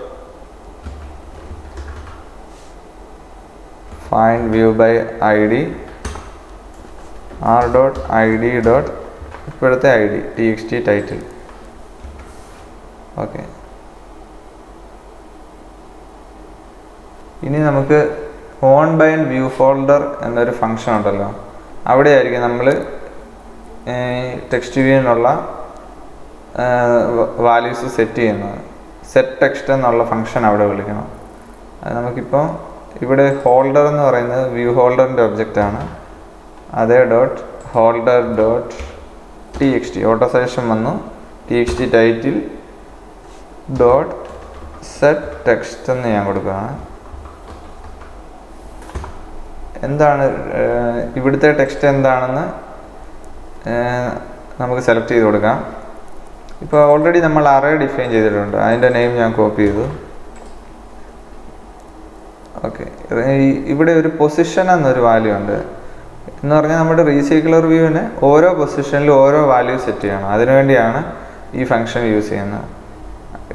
find view by ID r dot ID dot ഇപ്പോഴത്തെ ID txt ടൈറ്റിൽ. ഓക്കെ, ഇനി നമുക്ക് ഓൺ ബൈൻഡ് വ്യൂ ഫോൾഡർ എന്നൊരു ഫംഗ്ഷൻ ഉണ്ടല്ലോ, അവിടെ ആയിരിക്കും നമ്മൾ ടെക്സ്റ്റ് വ്യൂവിനുള്ള വാല്യൂസ് സെറ്റ് ചെയ്യുന്നത്. സെറ്റ് ടെക്സ്റ്റ് എന്നുള്ള ഫംഗ്ഷൻ അവിടെ വിളിക്കണം. അത് നമുക്കിപ്പോൾ ഇവിടെ ഹോൾഡർ എന്ന് പറയുന്നത് വ്യൂ ഹോൾഡറിൻ്റെ ഒബ്ജക്റ്റാണ്. അതേ dot holder dot txt auto suggestion വന്നു. txt title dot set text എന്ന് ഞാൻ കൊടുക്കുകയാണ്. എന്താണ് ഇവിടുത്തെ ടെക്സ്റ്റ് എന്താണെന്ന് നമുക്ക് സെലക്ട് ചെയ്ത് കൊടുക്കാം. ഇപ്പോൾ ഓൾറെഡി നമ്മൾ അറേ ഡിഫൈൻ ചെയ്തിട്ടുണ്ട്. അതിൻ്റെ നെയിം ഞാൻ കോപ്പി ചെയ്തു. ഓക്കെ, ഇവിടെ ഒരു പൊസിഷൻ എന്നൊരു വാല്യൂ ഉണ്ട്. എന്ന് പറഞ്ഞാൽ നമ്മുടെ റീസൈക്ലർ വ്യൂവിന് ഓരോ പൊസിഷനിലും ഓരോ വാല്യൂ സെറ്റ് ചെയ്യണം. അതിനുവേണ്ടിയാണ് ഈ ഫംഗ്ഷൻ യൂസ് ചെയ്യുന്നത്.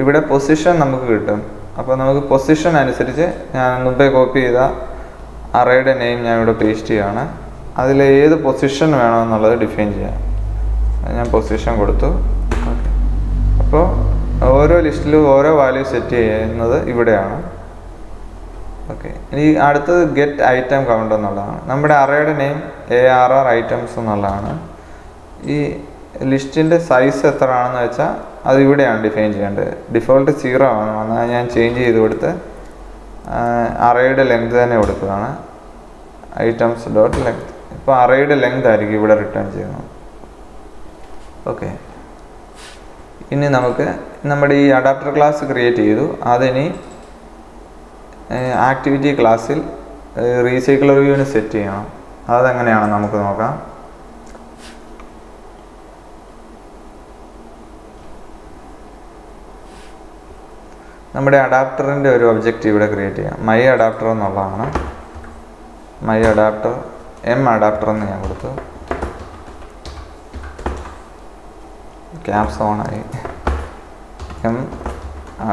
ഇവിടെ പൊസിഷൻ നമുക്ക് കിട്ടും. അപ്പോൾ നമുക്ക് പൊസിഷൻ അനുസരിച്ച് ഞാൻ മുമ്പേ കോപ്പി ചെയ്ത അറേയുടെ നെയിം ഞാൻ ഇവിടെ പേസ്റ്റ് ചെയ്യുകയാണ്. അതിൽ ഏത് പൊസിഷൻ വേണമെന്നുള്ളത് ഡിഫൈൻ ചെയ്യാം. ഞാൻ പൊസിഷൻ കൊടുത്തു. ഓക്കെ, അപ്പോൾ ഓരോ ലിസ്റ്റിലും ഓരോ വാല്യൂ സെറ്റ് ചെയ്യുന്നത് ഇവിടെയാണ്. ഓക്കെ, ഇനി അടുത്തത് ഗെറ്റ് ഐറ്റം കൗണ്ട് എന്നുള്ളതാണ്. നമ്മുടെ അറേയുടെ നെയിം ARR ഐറ്റംസ് എന്നുള്ളതാണ്. ഈ ലിസ്റ്റിൻ്റെ സൈസ് എത്ര ആണെന്ന് വെച്ചാൽ അത് ഇവിടെയാണ് ഡിഫൈൻ ചെയ്യേണ്ടത്. ഡിഫോൾട്ട് 0 ആണ്. എന്നാൽ ഞാൻ ചേഞ്ച് ചെയ്ത് കൊടുത്ത് അറേയുടെ ലെങ്ത് തന്നെ കൊടുക്കുകയാണ്. Items dot length. ഇപ്പോൾ അറേയുടെ ലെങ്ത് ആയിരിക്കും ഇവിടെ റിട്ടേൺ ചെയ്യുന്നത്. ഓക്കെ, ഇനി നമുക്ക് നമ്മുടെ ഈ അഡാപ്റ്റർ ക്ലാസ് ക്രിയേറ്റ് ചെയ്തു. അതിനി ആക്ടിവിറ്റി ക്ലാസ്സിൽ റീസൈക്ലർ വ്യൂവിന് സെറ്റ് ചെയ്യണം. അതെങ്ങനെയാണെന്ന് നമുക്ക് നോക്കാം. നമ്മുടെ അഡാപ്റ്ററിൻ്റെ ഒരു ഒബ്ജക്റ്റ് ഇവിടെ ക്രിയേറ്റ് ചെയ്യാം. മൈ അഡാപ്റ്റർ എന്നുള്ളതാണ്. മൈ അഡാപ്റ്റർ അഡാപ്റ്റർ എന്ന് ഞാൻ കൊടുത്തു. ക്യാപ്സ് ഓണായി.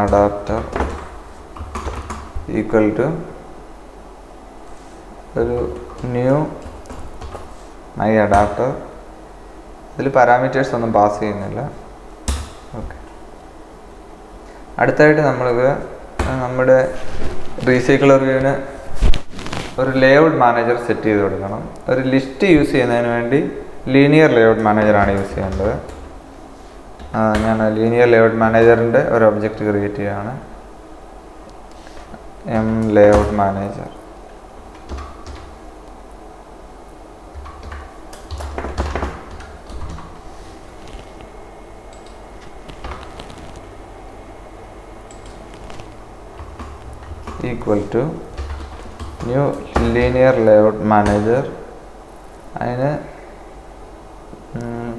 അഡാപ്റ്റർ ഈക്വൽ ടു ഒരു ന്യൂ മൈ അഡാപ്റ്റർ. ഇതിൽ പാരാമീറ്റേഴ്സ് ഒന്നും പാസ് ചെയ്യുന്നില്ല. ഓക്കെ, അടുത്തായിട്ട് നമ്മൾക്ക് നമ്മുടെ റീസൈക്കിളർ വ്യൂവിന് ഒരു ലേഔട്ട് മാനേജർ സെറ്റ് ചെയ്ത് കൊടുക്കണം. ഒരു ലിസ്റ്റ് യൂസ് ചെയ്യുന്നതിന് വേണ്ടി ലീനിയർ ലേഔട്ട് മാനേജറാണ് യൂസ് ചെയ്യേണ്ടത്. ഞാൻ ലീനിയർ ലേഔട്ട് മാനേജറിൻ്റെ ഒരു ഒബ്ജക്റ്റ് ക്രിയേറ്റ് ചെയ്യുകയാണ്. M layout manager. Equal to new linear layout manager. അതിന്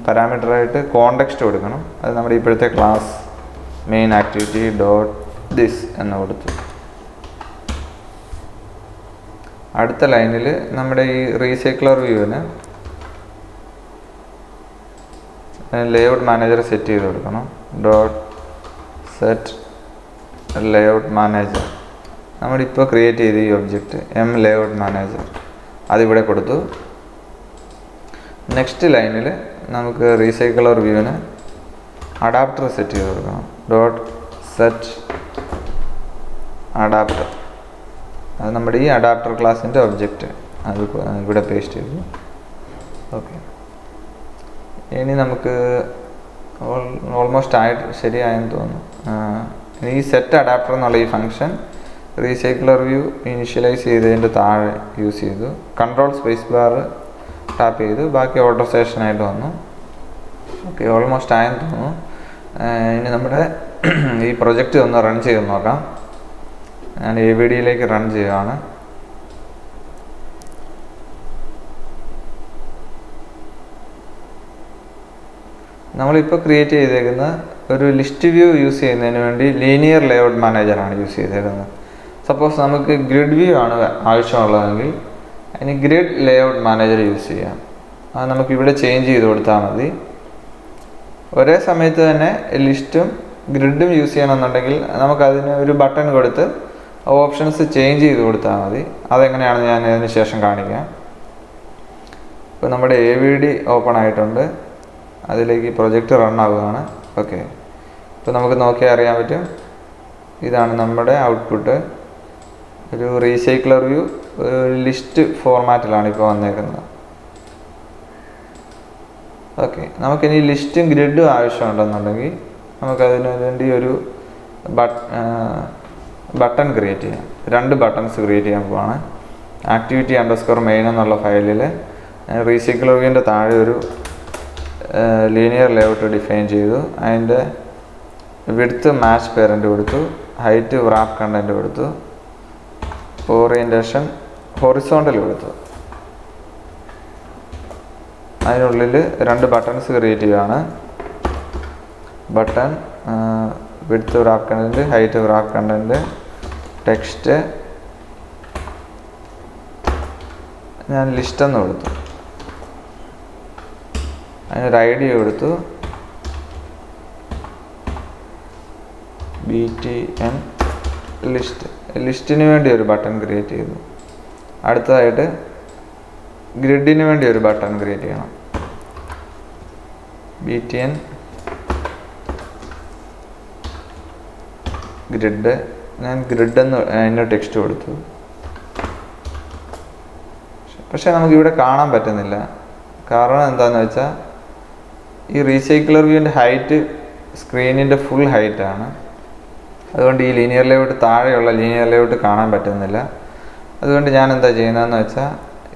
പാരാമീറ്ററായിട്ട് കോണ്ടെക്സ്റ്റ് കൊടുക്കണം. അത് നമ്മുടെ ഇപ്പോഴത്തെ class main activity dot this എന്ന് കൊടുത്തു. അടുത്ത ലൈനിൽ നമ്മുടെ ഈ റീസൈക്കിളർ വ്യൂവിന് ലേഔട്ട് മാനേജർ സെറ്റ് ചെയ്ത് കൊടുക്കണം. Dot set layout manager. നമ്മളിപ്പോൾ ക്രിയേറ്റ് ചെയ്ത ഈ ഒബ്ജക്റ്റ് എം ലേഔട്ട് മാനേജർ അതിവിടെ കൊടുത്തു. നെക്സ്റ്റ് ലൈനിൽ നമുക്ക് റീസൈക്കിളർ വ്യൂവിന് അഡാപ്റ്റർ സെറ്റ് ചെയ്ത് കൊടുക്കണം. Dot set adapter. അത് നമ്മുടെ ഈ അഡാപ്റ്റർ ക്ലാസ്സിൻ്റെ ഒബ്ജക്റ്റ് അത് ഇവിടെ പേസ്റ്റ് ചെയ്തു. ഓക്കെ, ഇനി നമുക്ക് ഓൾമോസ്റ്റ് ആയിട്ട് ശരിയായെന്ന് തോന്നുന്നു. ഈ സെറ്റ് അഡാപ്റ്റർ എന്നുള്ള ഈ ഫംഗ്ഷൻ റീസൈക്കിളർ വ്യൂ ഇനിഷ്യലൈസ് ചെയ്തതിൻ്റെ താഴെ യൂസ് ചെയ്തു. കൺട്രോൾ സ്പേസ് ബാർ ടാപ്പ് ചെയ്തു. ബാക്കി ഓർഡർ സ്റ്റേഷനായിട്ട് വന്നു. ഓക്കെ, ഓൾമോസ്റ്റ് ആയെന്ന് തോന്നുന്നു. ഇനി നമ്മുടെ ഈ പ്രൊജക്റ്റ് ഒന്ന് റൺ ചെയ്ത് നോക്കാം. ഞാൻ AVDയിലേക്ക് റൺ ചെയ്യുകയാണ്. നമ്മളിപ്പോൾ ക്രിയേറ്റ് ചെയ്തേക്കുന്ന ഒരു ലിസ്റ്റ് വ്യൂ യൂസ് ചെയ്യുന്നതിന് വേണ്ടി ലീനിയർ ലേഔട്ട് മാനേജറാണ് യൂസ് ചെയ്തേക്കുന്നത്. സപ്പോസ് നമുക്ക് ഗ്രിഡ് വ്യൂ ആണ് ആവശ്യമുള്ളതെങ്കിൽ അതിന് ഗ്രിഡ് ലേഔട്ട് മാനേജർ യൂസ് ചെയ്യാം. അത് നമുക്കിവിടെ ചേഞ്ച് ചെയ്ത് കൊടുത്താൽ മതി. ഒരേ സമയത്ത് തന്നെ ലിസ്റ്റും ഗ്രിഡും യൂസ് ചെയ്യണമെന്നുണ്ടെങ്കിൽ നമുക്കതിന് ഒരു ബട്ടൺ കൊടുത്ത് ഓപ്ഷൻസ് ചേഞ്ച് ചെയ്ത് കൊടുത്താൽ മതി. അതെങ്ങനെയാണെന്ന് ഞാൻ അതിന് ശേഷം കാണിക്കാം. ഇപ്പോൾ നമ്മുടെ AVD ഓപ്പൺ ആയിട്ടുണ്ട്. അതിലേക്ക് പ്രൊജക്റ്റ് റൺ ആവുകയാണ്. ഓക്കെ, ഇപ്പോൾ നമുക്ക് നോക്കിയാൽ അറിയാൻ പറ്റും. ഇതാണ് നമ്മുടെ ഔട്ട്പുട്ട്. ഒരു റീസൈക്കിളർ വ്യൂ ഒരു ലിസ്റ്റ് ഫോർമാറ്റിലാണ് ഇപ്പോൾ വന്നേക്കുന്നത്. ഓക്കെ, നമുക്കിനി ലിസ്റ്റും ഗ്രിഡും ആവശ്യമുണ്ടെന്നുണ്ടെങ്കിൽ നമുക്കതിന് വേണ്ടി ഒരു ബട്ടൺ ക്രിയേറ്റ് ചെയ്യാം. 2 ബട്ടൺസ് ക്രിയേറ്റ് ചെയ്യാൻ പോവാണ്. ആക്ടിവിറ്റി അണ്ടർസ്കോർ മെയിൻ എന്നുള്ള ഫയലിൽ റീസൈക്കിളർ വ്യൂവിൻ്റെ താഴെ ഒരു ലീനിയർ ലേഔട്ട് ഡിഫൈൻ ചെയ്തു. അതിൻ്റെ വിഡ്ത്ത് മാച്ച് പേരൻ്റ് കൊടുത്തു. ഹൈറ്റ് wrap കണ്ടൻറ്റ് കൊടുത്തു. ഓറിയൻറ്റേഷൻ ഹൊറിസോണ്ടൽ കൊടുത്തു. അതിനുള്ളിൽ 2 ബട്ടൺസ് ക്രിയേറ്റ് ചെയ്യുകയാണ്. Button width wrap content, height wrap content, text ഞാൻ ലിസ്റ്റ് എന്ന് കൊടുത്തു. അതിനൊരു ID കൊടുത്തു. BTN ലിസ്റ്റിന് വേണ്ടി ഒരു ബട്ടൺ ക്രിയേറ്റ് ചെയ്തു. അടുത്തതായിട്ട് ഗ്രിഡിന് വേണ്ടി ഒരു ബട്ടൺ ക്രിയേറ്റ് ചെയ്യണം. BTN grid. ഞാൻ ഗ്രിഡ് എന്ന് അതിന് ടെക്സ്റ്റ് കൊടുത്തു. പക്ഷേ നമുക്കിവിടെ കാണാൻ പറ്റുന്നില്ല. കാരണം എന്താണെന്ന് വെച്ചാൽ ഈ റീസൈക്കിളർ വ്യൂവിൻ്റെ ഹൈറ്റ് സ്ക്രീനിൻ്റെ ഫുൾ ഹൈറ്റാണ്. അതുകൊണ്ട് ഈ ലീനിയർ ലേഔട്ട് താഴെയുള്ള ലീനിയർ ലേഔട്ട് കാണാൻ പറ്റുന്നില്ല. അതുകൊണ്ട് ഞാൻ എന്താ ചെയ്യുന്നതെന്ന് വെച്ചാൽ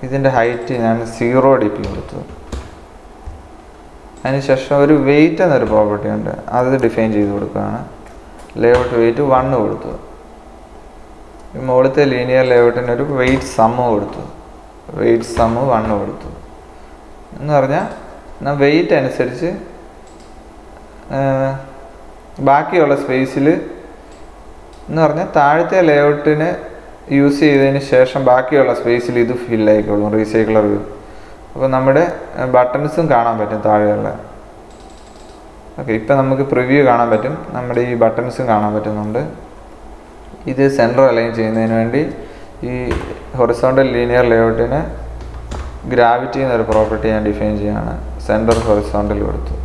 ഇതിൻ്റെ ഹൈറ്റ് ഞാൻ 0 dp കൊടുത്തു. അതിനുശേഷം ഒരു വെയിറ്റ് എന്നൊരു പ്രോപ്പർട്ടി ഉണ്ട്, അത് ഡിഫൈൻ ചെയ്ത് കൊടുക്കുകയാണ്. ലേഔട്ട് വെയിറ്റ് 1 കൊടുത്തു. മുകളിലത്തെ ലീനിയർ ലേഔട്ടിനൊരു വെയിറ്റ് സമ്മ് കൊടുത്തു. വെയിറ്റ് സമ്മ് 1 കൊടുത്തു. എന്ന് പറഞ്ഞാൽ വെയിറ്റ് അനുസരിച്ച് ബാക്കിയുള്ള സ്പേസിൽ എന്ന് പറഞ്ഞാൽ താഴത്തെ ലേഔട്ടിന് യൂസ് ചെയ്തതിന് ശേഷം ബാക്കിയുള്ള സ്പേസിൽ ഇത് ഫില്ലായിക്കോളും റീസൈക്കിളർ വ്യൂ. അപ്പോൾ നമ്മുടെ ബട്ടൺസും കാണാൻ പറ്റും താഴെയുള്ള. ഓക്കെ, ഇപ്പം നമുക്ക് പ്രിവ്യൂ കാണാൻ പറ്റും. നമ്മുടെ ഈ ബട്ടൺസും കാണാൻ പറ്റുന്നുണ്ട്. ഇത് സെൻറ്റർ അലൈൻ ചെയ്യുന്നതിന് വേണ്ടി ഈ ഹൊറിസോണ്ടൽ ലീനിയർ ലേഔട്ടിന് ഗ്രാവിറ്റി എന്നൊരു പ്രോപ്പർട്ടി ഞാൻ ഡിഫൈൻ ചെയ്യുകയാണ്. സെൻറ്റർ ഹൊറിസോണ്ടൽ കൊടുത്തു.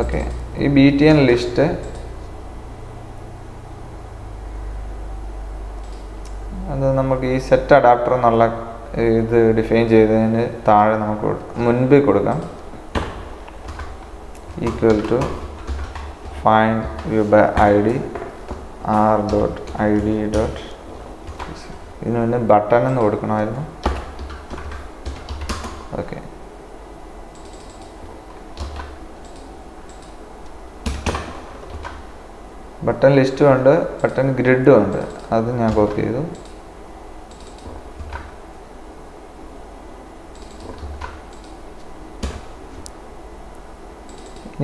ഓക്കെ, ഈ BTN ലിസ്റ്റ് അത് നമുക്ക് ഈ സെറ്റ് അഡാപ്റ്റർ എന്നുള്ള ഇത് ഡിഫൈൻ ചെയ്തതിന് താഴെ നമുക്ക് മുൻപിൽ കൊടുക്കാം. Equal to find view by ID r.id. ഇതിന് മുന്നേ ബട്ടൺ എന്ന് കൊടുക്കണമായിരുന്നു. ഓക്കെ, ബട്ടൺ ലിസ്റ്റും ഉണ്ട്, ബട്ടൺ ഗ്രിഡും ഉണ്ട്. അത് ഞാൻ കോപ്പി ചെയ്തു.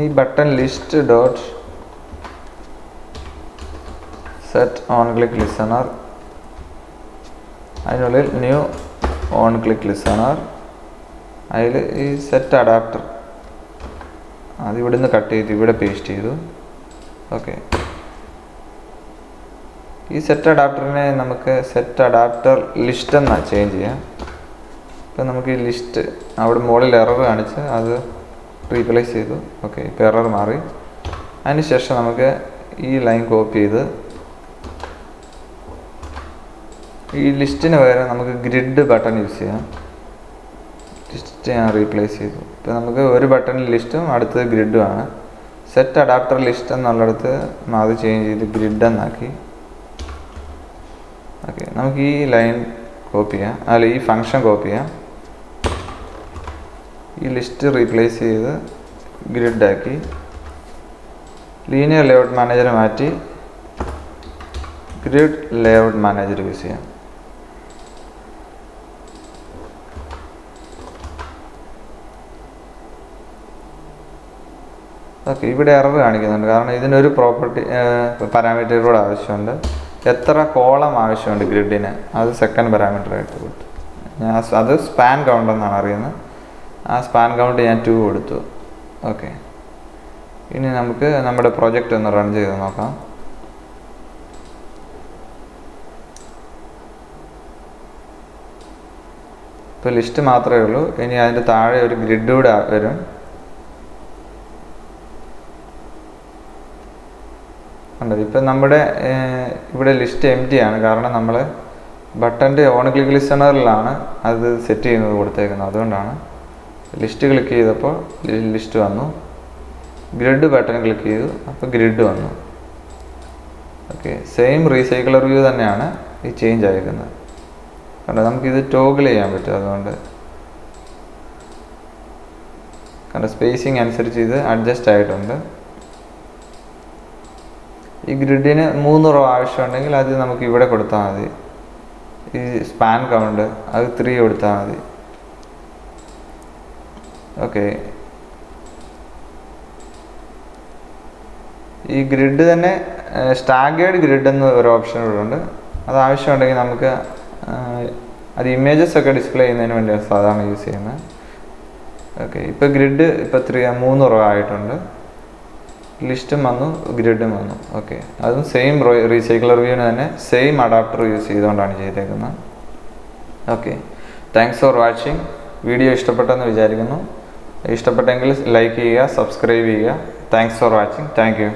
ഈ button list dot set on click listener, അതിനുള്ളിൽ ന്യൂ ഓൺ ക്ലിക്ക് ലിസണർ, അതിൽ ഈ സെറ്റ് അഡാപ്റ്റർ അത് ഇവിടുന്ന് കട്ട് ചെയ്ത് ഇവിടെ പേസ്റ്റ് ചെയ്തു. ഓക്കെ, ഈ സെറ്റ് അഡാപ്റ്ററിനെ നമുക്ക് സെറ്റ് അഡാപ്റ്റർ ലിസ്റ്റ് എന്നാണ് ചേഞ്ച് ചെയ്യാം. ഇപ്പം നമുക്ക് ഈ ലിസ്റ്റ് അവിടെ മുകളിൽ എറർ കാണിച്ച് അത് റീപ്ലേസ് ചെയ്തു. ഓക്കെ, ഇപ്പോൾ എറർ മാറി. അതിനുശേഷം നമുക്ക് ഈ ലൈൻ കോപ്പി ചെയ്ത് ഈ ലിസ്റ്റിന് പകരം നമുക്ക് ഗ്രിഡ് ബട്ടൺ യൂസ് ചെയ്യാം. ലിസ്റ്റ് ഞാൻ റീപ്ലേസ് ചെയ്തു. ഇപ്പോൾ നമുക്ക് ഒരു ബട്ടണിൽ ലിസ്റ്റും അടുത്തത് ഗ്രിഡുമാണ്. സെറ്റ് അഡാപ്റ്റർ ലിസ്റ്റ് എന്നുള്ളിടത്ത് അത് ചേഞ്ച് ചെയ്ത് ഗ്രിഡ് എന്നാക്കി. ഓക്കെ, നമുക്ക് ഈ ലൈൻ കോപ്പി ചെയ്യാം, അല്ല ഈ ഫങ്ഷൻ കോപ്പി ചെയ്യാം. ഈ ലിസ്റ്റ് റീപ്ലേസ് ചെയ്ത് ഗ്രിഡാക്കി. ലീനിയർ ലേഔട്ട് മാനേജർ മാറ്റി ഗ്രിഡ് ലേഔട്ട് മാനേജർ യൂസ് ചെയ്യാം. ഓക്കെ, ഇവിടെ എറർ കാണിക്കുന്നുണ്ട്. കാരണം ഇതിനൊരു പ്രോപ്പർട്ടി പാരാമീറ്റർ കൂടെ ആവശ്യമുണ്ട്. എത്ര കോളം ആവശ്യമുണ്ട് ഗ്രിഡിന്, അത് സെക്കൻഡ് പാരാമീറ്റർ ആയിട്ട് കൊടുത്തു. ഞാൻ അത് സ്പാൻ കൗണ്ട് എന്നാണ് അറിയുന്നത്. ആ സ്പാൻ കൗണ്ട് ഞാൻ 2 കൊടുത്തു. ഓക്കെ, ഇനി നമുക്ക് നമ്മുടെ പ്രൊജക്റ്റ് ഒന്ന് റൺ ചെയ്ത് നോക്കാം. ഇപ്പോൾ ലിസ്റ്റ് മാത്രമേ ഉള്ളൂ. ഇനി അതിൻ്റെ താഴെ ഒരു ഗ്രിഡ് കൂടെ വരും. ഉണ്ട്. ഇപ്പം നമ്മുടെ ഇവിടെ ലിസ്റ്റ് empty ആണ്. കാരണം നമ്മൾ ബട്ടൻ്റെ ഓൺ ക്ലിക്ക് ലിസണറിലാണ് അത് സെറ്റ് ചെയ്യുന്നത് കൊടുത്തേക്കുന്നത്. അതുകൊണ്ടാണ് ലിസ്റ്റ് ക്ലിക്ക് ചെയ്തപ്പോൾ ലിസ്റ്റ് വന്നു. ഗ്രിഡ് ബട്ടൺ ക്ലിക്ക് ചെയ്തു, അപ്പോൾ ഗ്രിഡ് വന്നു. ഓക്കെ, സെയിം റീസൈക്കിളർ വ്യൂ തന്നെയാണ് ഈ ചേഞ്ച് ആയിരിക്കുന്നത്. കാരണം നമുക്കിത് ടോഗിൾ ചെയ്യാൻ പറ്റും. അതുകൊണ്ട് കാരണം സ്പേസിങ് അനുസരിച്ച് ഇത് അഡ്ജസ്റ്റ് ആയിട്ടുണ്ട്. ഈ ഗ്രിഡിന് 3 റോ ആവശ്യമുണ്ടെങ്കിൽ അത് നമുക്ക് ഇവിടെ കൊടുത്താൽ മതി. ഈ സ്പാൻ കൗണ്ട് അത് 3 കൊടുത്താൽ മതി. ഓക്കെ, ഈ ഗ്രിഡ് തന്നെ സ്റ്റാഗേർഡ് ഗ്രിഡ് എന്ന് ഒരു ഓപ്ഷൻ ഇവിടെ ഉണ്ട്. അത് ആവശ്യമുണ്ടെങ്കിൽ നമുക്ക് അത് ഇമേജസ് ഒക്കെ ഡിസ്പ്ലേ ചെയ്യുന്നതിന് വേണ്ടിയാണ് സാധാരണ യൂസ് ചെയ്യുന്നത്. ഓക്കെ, ഇപ്പോൾ ഗ്രിഡ് ഇപ്പോൾ 3 റോ ആയിട്ടുണ്ട്. ലിസ്റ്റും വന്നു, ഗ്രിഡും വന്നു. ഓക്കെ, അതും സെയിം റീസൈക്കിളർ വ്യൂവിന് തന്നെ സെയിം അഡാപ്റ്റർ യൂസ് ചെയ്തുകൊണ്ടാണ് ചെയ്തേക്കുന്നത്. Okay, thanks for watching. Video ഇഷ്ടപ്പെട്ടെന്ന് വിചാരിക്കുന്നു. ഇഷ്ടപ്പെട്ടെങ്കിൽ ലൈക്ക് ചെയ്യുക, സബ്സ്ക്രൈബ് ചെയ്യുക. Thanks for watching. Thank you.